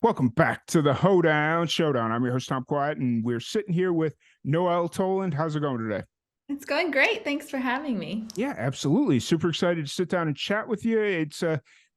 Welcome back to the Hoedown Showdown. I'm your host, Tom Quiet, and we're sitting here with Noelle Toland. How's it going today? It's going great. Thanks for having me. Yeah, absolutely. Super excited to sit down and chat with you.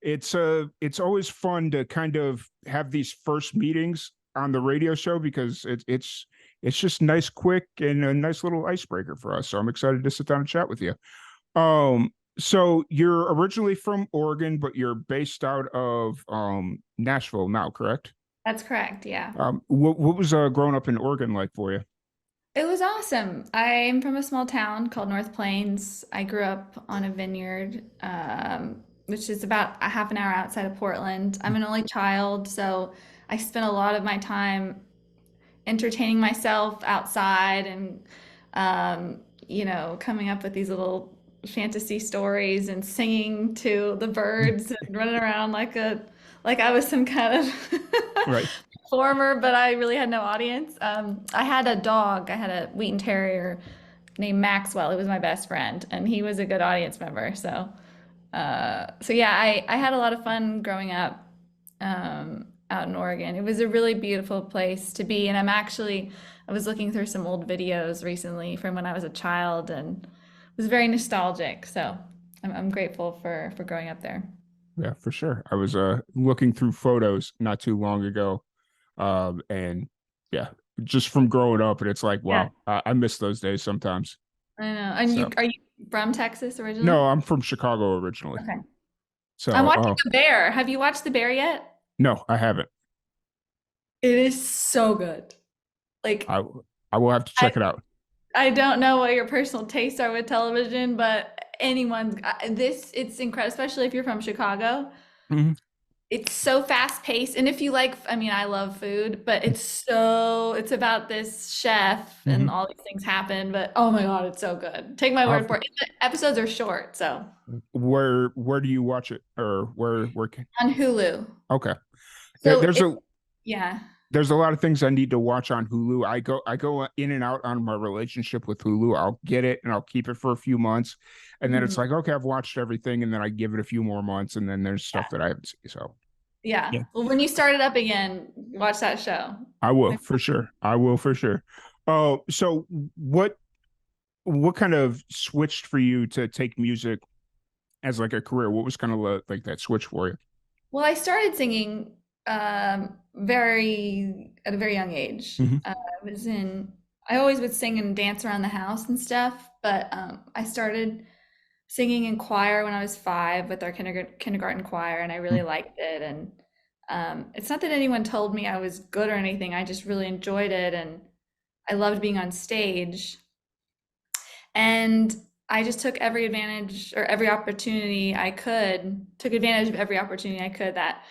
It's always fun to kind of have these first meetings on the radio show because it's just nice, quick, and a nice little icebreaker for us. So I'm excited to sit down and chat with you. Um, so you're originally from Oregon, but you're based out of Nashville now, correct? That's correct. Yeah. What was growing up in Oregon like for you? It was awesome. I'm from a small town called North Plains. I grew up on a vineyard, which is about a half an hour outside of Portland. I'm an only child, so I spent a lot of my time entertaining myself outside and, coming up with these little fantasy stories and singing to the birds and running around like I was some kind of Right. performer, but I really had no audience. I had a dog. I had a Wheaten Terrier named Maxwell. He was my best friend, and he was a good audience member. So yeah, I had a lot of fun growing up out in Oregon. It was a really beautiful place to be, and I was looking through some old videos recently from when I was a child, and it was very nostalgic. So I'm grateful for growing up there. Yeah, for sure. I was looking through photos not too long ago. And yeah, just from growing up, and it's like, Yeah, wow, I miss those days sometimes. I know. And So are you from Texas originally? no, I'm from Chicago originally. Okay. I'm So watching The Bear. Have you watched The Bear yet? no, I haven't. It is so good. Like I I will have to I check it out. I don't know what your personal tastes are with television, but it's incredible, especially if you're from Chicago. Mhm. It's so fast paced, and if you like, I mean, I love food, but it's about this chef and Mhm. all these things happen. But oh my God, it's so good. Take my Uh, word for it. The episodes are short, so where do you watch it, or where can? on Hulu. Okay, there, So there's it, a yeah. there's a lot of things I need to watch on Hulu. I go in and out on my relationship with Hulu. I'll get it and I'll keep it for a few months, and then it's Mhm. like, okay, I've watched everything, and then I give it a few more months, and then there's stuff that I haven't seen. So Yeah. yeah, Well, when you start it up again, watch that show. I will for sure. I will for sure. Oh, so what kind of switched for you to take music as like a career? What was kind of like that switch for you? Well, I started singing very at a very young age. Hmm. I always would sing and dance around the house and stuff, but I started singing in choir when I was 5 with our kindergarten choir, and I really liked it. And it's not that anyone told me I was good or anything. I just really enjoyed it, and I loved being on stage. And I just took every advantage or every opportunity I could, took advantage of every opportunity I could that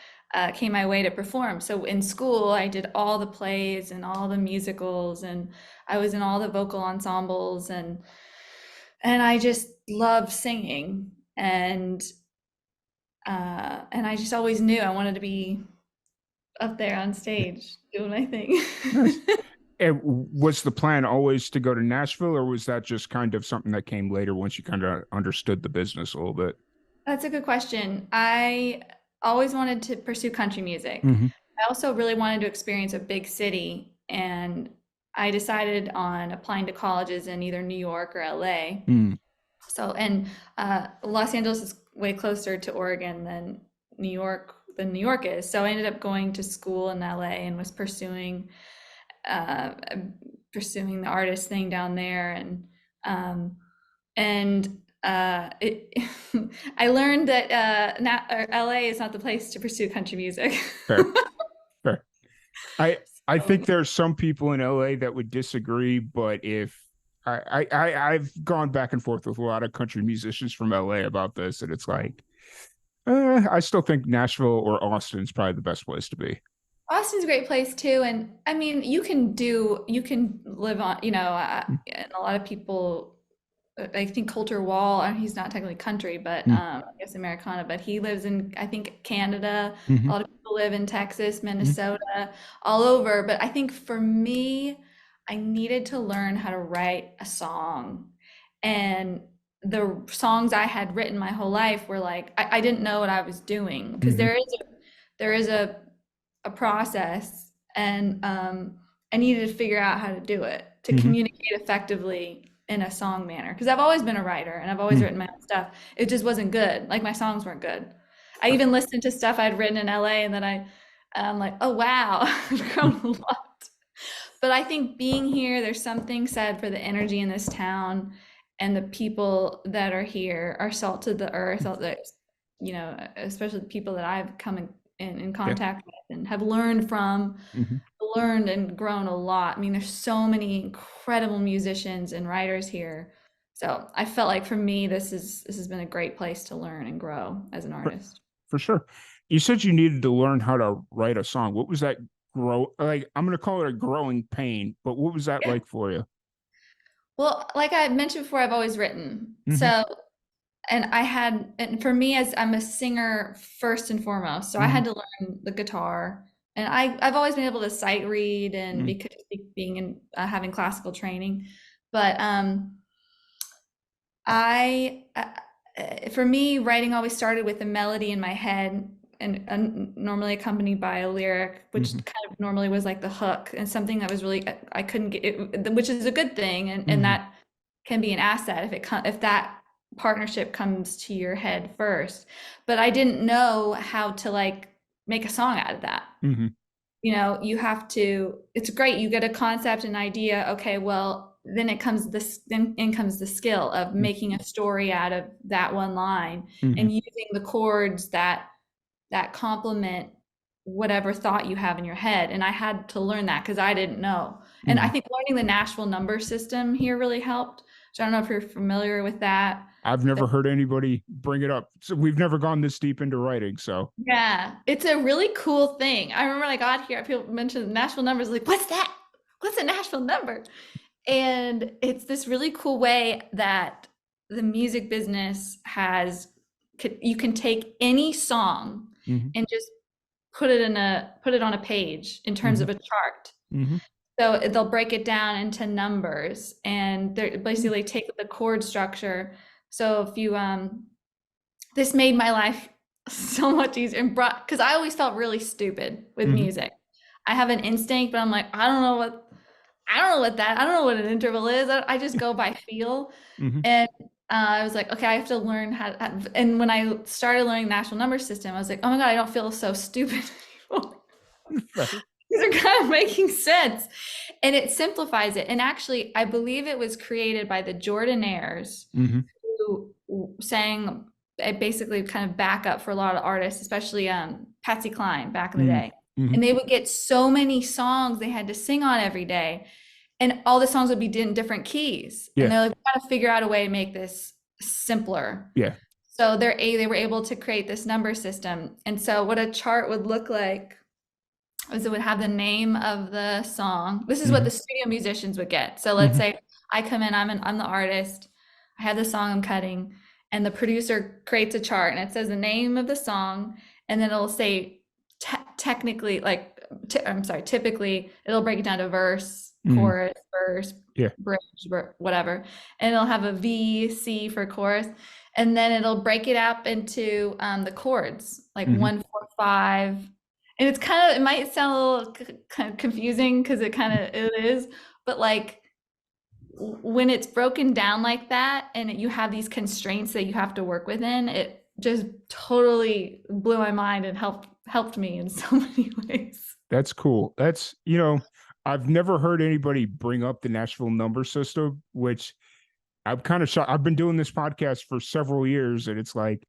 came my way to perform. So in school, I did all the plays and all the musicals, and I was in all the vocal ensembles, and I just loved singing. And I just always knew I wanted to be up there on stage doing my thing. Nice. And was the plan always to go to Nashville, or was that just kind of something that came later once you kind of understood the business a little bit? That's a good question. I always wanted to pursue country music. Hmm. I also really wanted to experience a big city, and I decided on applying to colleges in either New York or LA. Mm. And Los Angeles is way closer to Oregon than New York is. So I ended up going to school in LA and was uh, pursuing the artist thing down there, um, and I learned that LA is not the place to pursue country music. Fair, fair. I So, think there's some people in LA that would disagree, but if I've gone back and forth with a lot of country musicians from LA about this, and it's like, I still think Nashville or Austin is probably the best place to be. Austin's a great place too, and I mean, you can live on, and a lot of people, I think Coulter Wall, he's not technically country, but I guess Americana, but he lives in, I think, Canada. A Mm-hmm. lot of people live in Texas, Minnesota, all over. But I think for me, I needed to learn how to write a song. And the songs I had written my whole life were like, I didn't know what I was doing because Mm-hmm. there is a a process, and I needed to figure out how to do it to Mm-hmm. communicate effectively in a song manner. Because I've always been a writer and I've always Mm. written my own stuff. It just wasn't good. Like my songs weren't good. I even listened to stuff I'd written in LA, and then I'm like, oh wow, I've grown a lot. But I think being here, there's something said for the energy in this town, and the people that are here are salt to the earth. Especially the people that I've come in Yeah. contact with and have learned from, Mm-hmm. learned and grown a lot. I mean, there's so many incredible musicians and writers here. So I felt like for me, this has been a great place to learn and grow as an For, artist. for sure. You said you needed to learn how to write a song. What was that grow like? I'm gonna call it a growing pain, but what was that Yeah. like for you? Well, like I mentioned before, I've always written. Mm-hmm. So, and for me, as I'm a singer first and foremost, so I Mm-hmm. had to learn the guitar. And I've always been able to sight read, and Mm-hmm. because being in having classical training, but I for me, writing always started with a melody in my head, and normally accompanied by a lyric, which Mm-hmm. kind of normally was like the hook, and something that was really I couldn't get it, which is a good thing, and Mm-hmm. that can be an asset if that partnership comes to your head first. But I didn't know how to like make a song out of that. Mm-hmm. You have to, it's great, you get a concept, an idea, okay, well, then in comes the skill of making a story out of that one line, Mm-hmm. and using the chords that complement whatever thought you have in your head. And I had to learn that because I didn't know. And I Mm-hmm. think learning the Nashville number system here really helped. So I don't know if you're familiar with that. I've never heard anybody bring it up. So we've never gone this deep into writing. So Yeah, it's a really cool thing. I remember when I got here, people mentioned Nashville numbers, like, what's that? What's a Nashville number? And it's this really cool way that the music business has, you can take any song mm-hmm. and just put it on a page in terms Mm-hmm. of a chart. Mm-hmm. So they'll break it down into numbers, and they're basically take the chord structure. So if you this made my life so much easier, and brought, because I always felt really stupid with Mm-hmm. music. I have an instinct, but I'm like, I don't know what an interval is. I just go by feel. Mm-hmm. And I was like, okay, I have to learn and when I started learning National Number System, I was like, oh my God, I don't feel so stupid anymore. Fair. These are kind of making sense. And it simplifies it. And actually, I believe it was created by the Jordanaires, Mm-hmm. who sang basically kind of backup for a lot of artists, especially Patsy Cline back in the day. Mm-hmm. And they would get so many songs they had to sing on every day, and all the songs would be in different keys. And Yeah. they're like, we got to figure out a way to make this simpler. Yeah. So they were able to create this number system. And so what a chart would look like is it would have the name of the song. This is what Mm-hmm. the studio musicians would get. So let's Mm-hmm. say I come in, I'm the artist, I have the song I'm cutting, and the producer creates a chart, and it says the name of the song, and then it'll say technically, like, I'm sorry, typically it'll break it down to verse, Mm-hmm. chorus, verse, Yeah. bridge, whatever, and it'll have a V, C for chorus, and then it'll break it up into the chords, like Mm-hmm. 1, 4, 5. And it's kind of, it might sound a little kind of confusing because it is, but like when it's broken down like that, and you have these constraints that you have to work within, it just totally blew my mind and helped me in so many ways. That's cool. I've never heard anybody bring up the Nashville number system, which I'm kind of shocked. I've been doing this podcast for several years, and it's like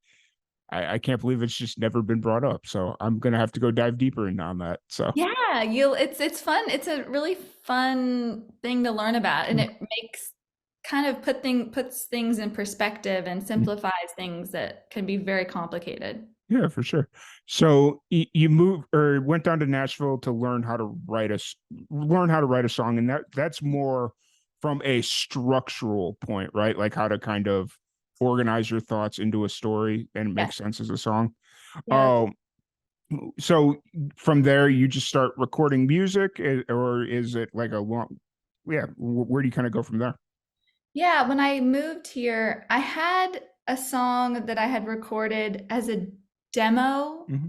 I can't believe it's just never been brought up. So I'm gonna have to go dive deeper in on that. So Yeah, it's fun. It's a really fun thing to learn about, and it makes kind of puts things in perspective and simplifies things that can be very complicated. yeah, for sure. So you moved or went down to Nashville to learn how to write a song, and that's more from a structural point, right? Like how to kind of organize your thoughts into a story and make Yes. sense as a song. Yeah. Um, so from there you just start recording music, or is it like a long, yeah, where do you kind of go from there? Yeah, when I moved here, I had a song that I had recorded as a demo, Mm-hmm.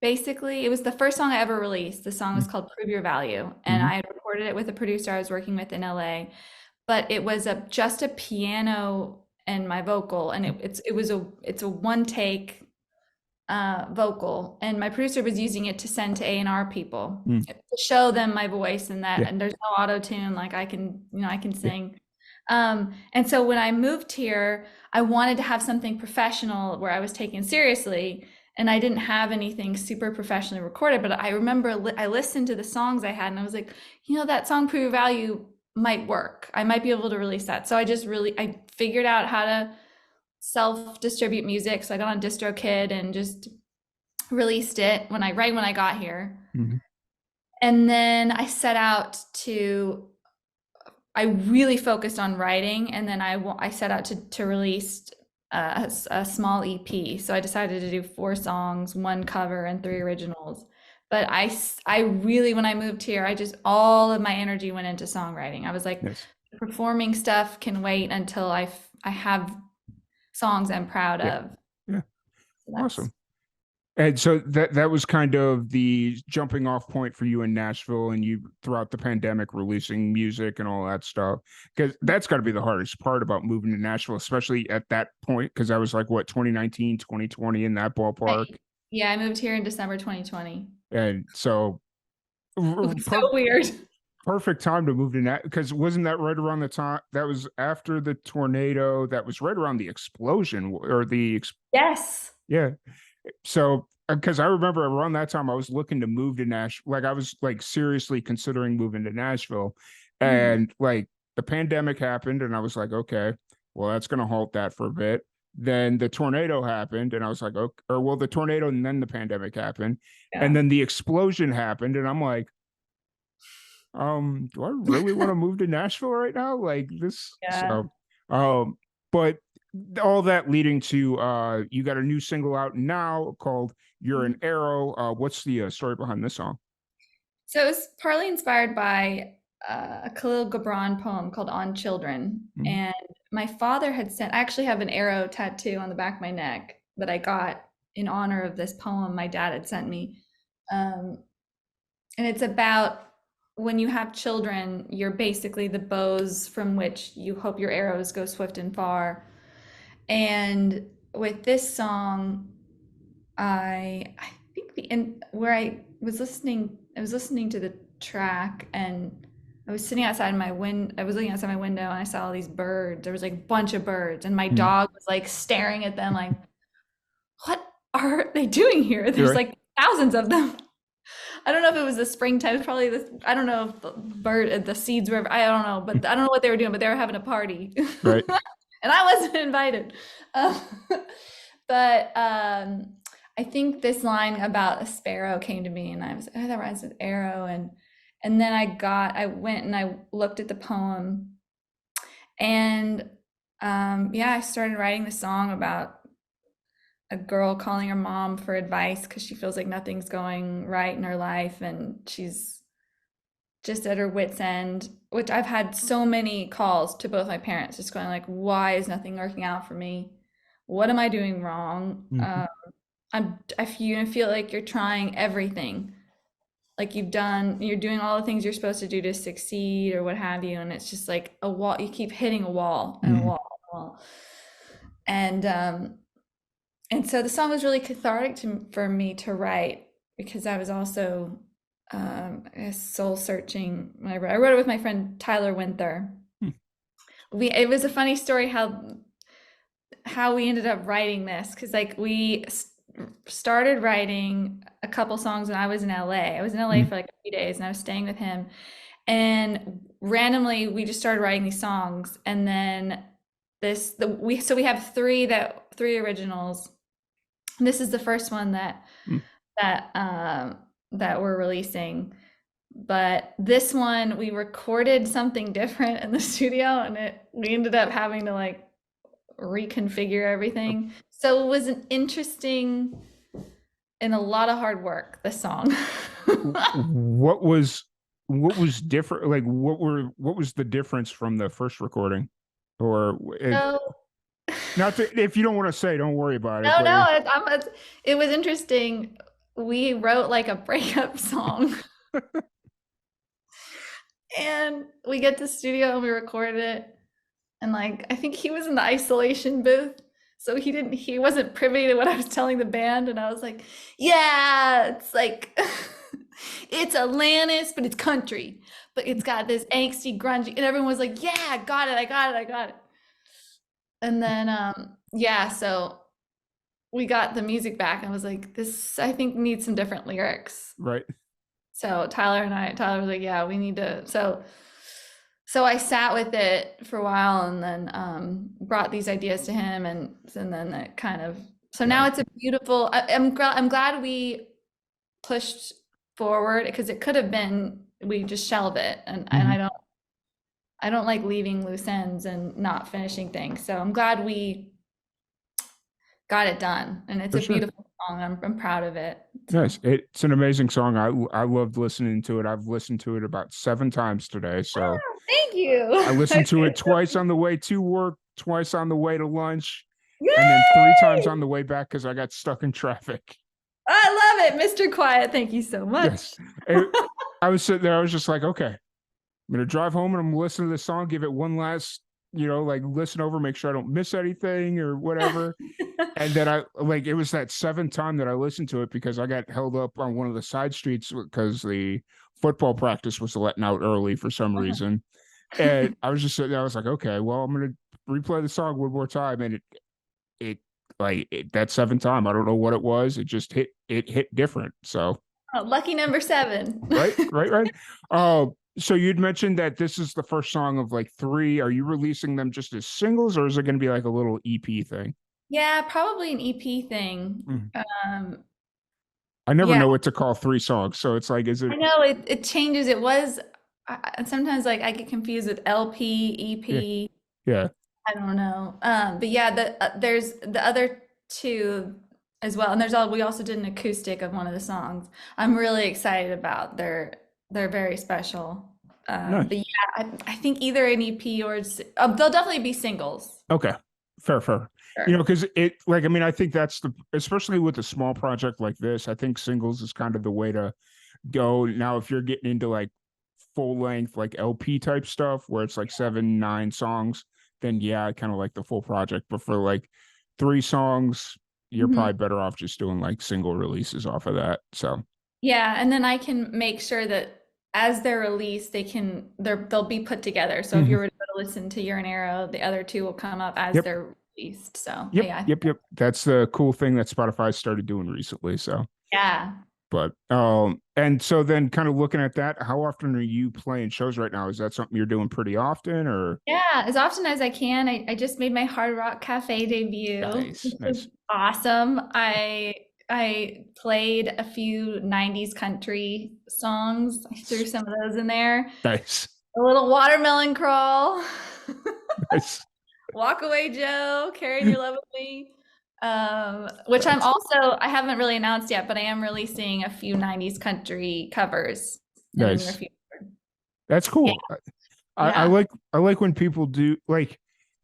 basically, it was the first song I ever released. The song was called Prove Your Value, and Mm-hmm. I had recorded it with a producer I was working with in LA. But it was just a piano and my vocal, and it's a one take vocal, and my producer was using it to send to A&R people Mm-hmm. to show them my voice and that, Yeah. and there's no auto tune, like I can Yeah. sing. And so when I moved here, I wanted to have something professional where I was taken seriously, and I didn't have anything super professionally recorded. But I remember I listened to the songs I had, and I was like, that song "Prove Your Value" might work. I might be able to release that. So I figured out how to self-distribute music. So I got on DistroKid and just released it right when I got here. Mm-hmm. And then I really focused on writing, and then I set out to release a small EP. So I decided to do 4 songs, 1 cover, and 3 originals. But I really, when I moved here, all of my energy went into songwriting. I was like, Nice. performing stuff can wait until I have songs I'm proud Yeah. of. Yeah. So that's Awesome. And so that was kind of the jumping off point for you in Nashville, and you throughout the pandemic releasing music and all that stuff. Because that's got to be the hardest part about moving to Nashville, especially at that point. Because I was like, what, 2019, 2020 in that ballpark. Yeah, I moved here in December 2020. And so It was so weird. perfect time to move to that, because wasn't that right around the time that was after the tornado, that was right around the explosion or Yes. yeah. So because I remember around that time I was looking to move to Nashville, like I was like seriously considering moving to Nashville, Mhm. and like the pandemic happened and I was like, okay, well that's going to halt that for a bit. Then the tornado happened and I was like, okay, or well, the tornado and then the pandemic happened, and Yeah. then the explosion happened and I'm like, do I really want to move to Nashville right now? Like this, Yeah. so, um, but all that leading to you got a new single out now called "You're an Mhm. Arrow." What's the story behind this song? So it was partly inspired by a Khalil Gibran poem called "On Children," Mhm. and my father had sent. I actually have an arrow tattoo on the back of my neck that I got in honor of this poem my dad had sent me. Um, and it's about when you have children, you're basically the bows from which you hope your arrows go swift and far. And with this song, I think the end where I was listening to the track, and I was sitting outside my window. I was looking outside my window and I saw all these birds. There was like a bunch of birds, and my Mhm. dog was like staring at them like, what are they doing here? You're There's right, like thousands of them. I don't know if it was the springtime. It's probably this. I don't know if the seeds were. I don't know, but I don't know what they were doing. But they were having a party, right. and I wasn't invited. Um, but I think this line about a sparrow came to me, and I was, oh, that rhymes with arrow, and then I went and I looked at the poem, and yeah, I started writing the song about a girl calling her mom for advice because she feels like nothing's going right in her life, and she's just at her wit's end, which I've had so many calls to both my parents just going like, why is nothing working out for me? What am I doing wrong? Mhm. You feel like you're trying everything, like you're doing all the things you're supposed to do to succeed or what have you, and it's just like a wall. You keep hitting a wall and a Mhm. wall and a wall. And so the song was really cathartic for me to write, because I was also soul searching when I wrote it with my friend Tyler Winther. Mhm. It was a funny story how we ended up writing this, because like started writing a couple songs when I was in LA. I was in LA Mhm. for like a few days and I was staying with him, and randomly we just started writing these songs, and then we have three originals. This is the first one Mhm. that that we're releasing. But this one we recorded something different in the studio, and we ended up having to like reconfigure everything. So it was an interesting and a lot of hard work, this song. What was different? Like what was the difference from the first recording? Or So not to, if you don't want to say, don't worry about it. no, But no, it was interesting. we wrote like a breakup song. And we get to studio and we record it. And like I think he was in the isolation booth. So he wasn't privy to what I was telling the band. And I was like, yeah, it's like it's Atlantis, but it's country. But it's got this angsty, grungy, and everyone was like, yeah, got it, I got it, I got it. And then yeah, so we got the music back and I was like, this I think needs some different lyrics. Right. So Tyler was like, yeah, we need to. So I sat with it for a while and then brought these ideas to him, and then it kind of. So now Nice. it's a beautiful. I'm glad we pushed forward because it could have been we just shelve it, and Mhm. I don't like leaving loose ends and not finishing things. So I'm glad we got it done, and it's For a sure. beautiful song. I'm proud of it. So. Nice. It's an amazing song. I loved listening to it. I've listened to it about 7 times today. So Thank you. I listened to it twice on the way to work, twice on the way to lunch, and then 3 times Yay! on the way back because I got stuck in traffic. I love it, Mr. Quiet. Thank you so Yes. much. I was sitting there, I was just like, okay, I'm gonna drive home and I'm gonna listen to this song, give it one last, like listen over, make sure I don't miss anything or whatever. And then I like it was that seventh time that I listened to it because I got held up on one of the side streets because the football practice was letting out early for some reason. And I was just sitting there, I was like, okay, well, I'm gonna replay the song one more time. And it that seventh time, I don't know what it was. It hit different. So Oh, lucky number 7. right, right, right. So you'd mentioned that this is the first song of like three. Are you releasing them just as singles, or is it going to be like a little EP thing? Yeah, probably an EP thing. Mm. Um, I never yeah, know what to call 3 songs. So it's like, is it? I know it changes. It was sometimes like I get confused with LP, Yeah, EP. yeah, I don't know. But yeah, there's the other two as well, and we also did an acoustic of one of the songs. I'm really excited about. They're very special. nice. But yeah, I think either an EP or they'll definitely be singles. Okay, fair, fair. Sure. Because it like I mean, I think that's especially with a small project like this. I think singles is kind of the way to go. Now, if you're getting into like full length, like LP type stuff where it's like 7, 9 songs, then yeah, I kind of like the full project. But for like 3 songs, you're Mhm. probably better off just doing like single releases off of that. So Yeah, and then I can make sure that as they're released, they'll be put together. So if you mhm. were to listen to You're an Arrow, the other two will come up as Yep, they're released. So yep, yeah, yep, yep. That's the cool thing that Spotify started doing recently. So yeah, but and so then kind of looking at that, how often are you playing shows right now? Is that something you're doing pretty often or yeah. As often as I can. I just made my Hard Rock Cafe debut, nice, which was nice, awesome. I played a few 90s country songs. I threw some of those in there. nice, A little watermelon crawl. nice. Walk Away Joe, Carrying Your Love with Me. Which That's I haven't really announced yet, but I am releasing a few 90s country covers in the near nice. future. That's Yeah, cool. yeah, I like when people do like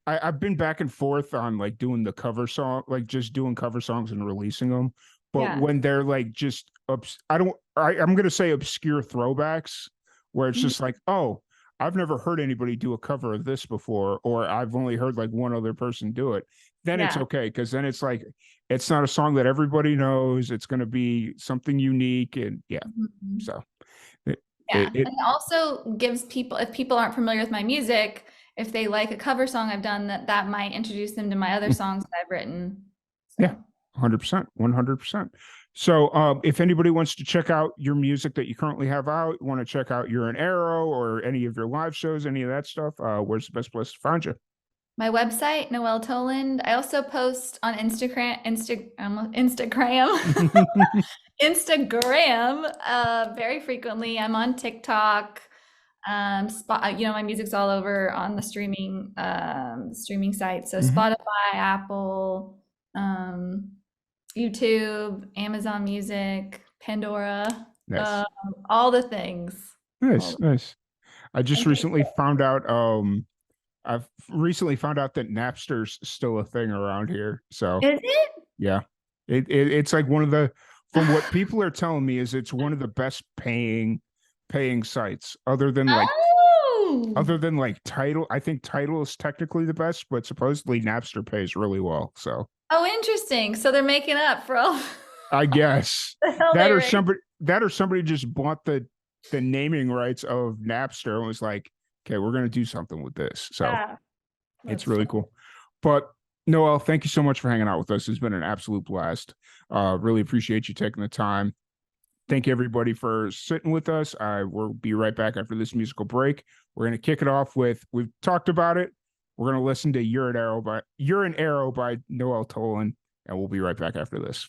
I've been back and forth on like doing the cover song, like just doing cover songs and releasing them. But yeah. when they're like just I'm gonna say obscure throwbacks where it's Mhm. just like, oh, I've never heard anybody do a cover of this before, or I've only heard like one other person do it, then it's Yeah. okay because then it's like it's not a song that everybody knows. It's gonna be something unique and yeah. Mhm. So it Yeah. it And it also gives people, if people aren't familiar with my music, if they like a cover song I've done, that might introduce them to my other songs that I've written. Yeah, So 100%, 100%. So, if anybody wants to check out your music that you currently have out, want to check out You're an Arrow or any of your live shows, any of that stuff, where's the best place to find you? my website, Noelle Toland. I also post on Instagram, Instagram, very frequently. I'm on TikTok. My music's all over on the streaming sites. So Mhm. Spotify, Apple, um, YouTube, Amazon Music, Pandora, Nice, all the things. All nice, the, nice. I just and recently Facebook. found out. I've recently found out that Napster's still a thing around here. So Is it? yeah, it's like one of the from what people are telling me, is it's one of the best paying sites, Oh. other than like Title. I think Title is technically the best, but supposedly Napster pays really well. So Oh, interesting. So they're making up for all I guess the hell they raised. that or somebody just bought the naming rights of Napster and was like, okay, we're gonna do something with this. So Yeah, it's that's really funny. cool. But Noelle, thank you so much for hanging out with us. It's been an absolute blast. Really appreciate you taking the time. Thank you everybody for sitting with us. I will be right back after this musical break. We're going to kick it off with, we've talked about it. We're going to listen to You're an Arrow by Noelle Toland, and we'll be right back after this.